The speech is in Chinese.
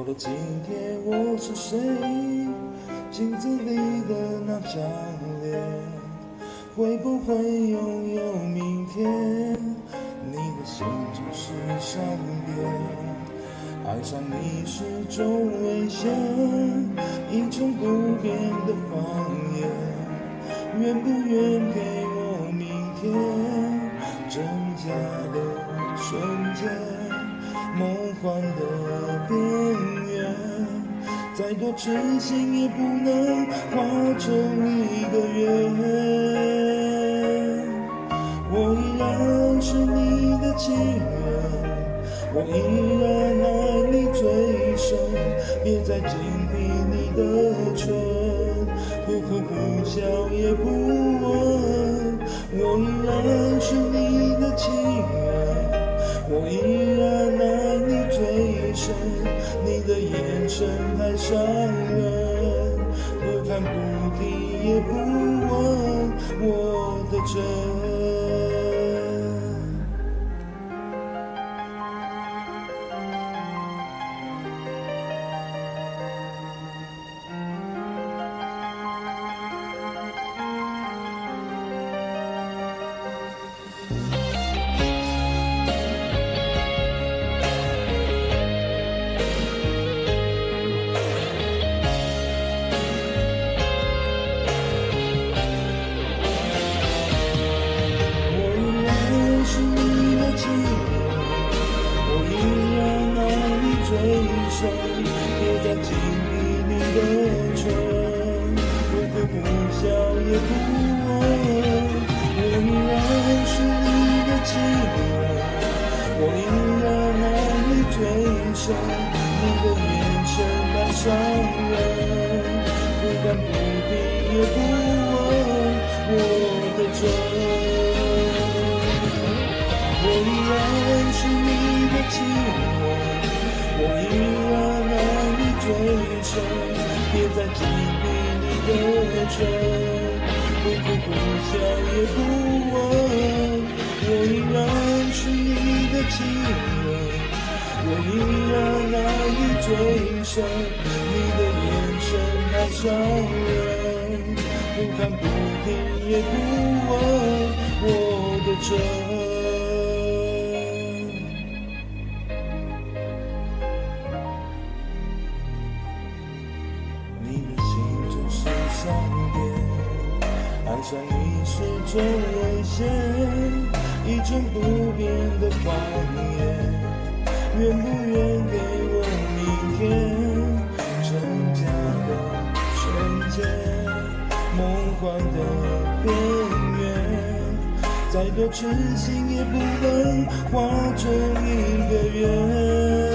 了今天我是谁？镜子里的那张脸，会不会拥有明天？你的心总是善变，爱上你是种危险，一种不变的谎言。愿不愿给我明天？真假的瞬间，梦幻的边缘，再多痴心也不能化成一个圆。我依然是你的情人，我依然爱你最深，别再紧闭你的唇，不哭不笑也不问。我依然是你的情人，我依然爱你最深，你的眼神太伤人，不看不听也不问我的真。别再紧闭你的唇，不哭不笑也不问。我依然是你的情人，我依然爱你最深，你的眼神太伤人，不看不听也不问我的真。我依然是你的情人，我依然爱你最深，别再紧闭你的唇，不哭不笑也不问。我依然是你的情人，我依然爱你最深，你的眼神太伤人，不看不听也不问我的真。爱上你是种危险，一种不变的谎言。愿不愿给我明天？真假的瞬间，梦幻的边缘，再多痴心也不能化成一个圆。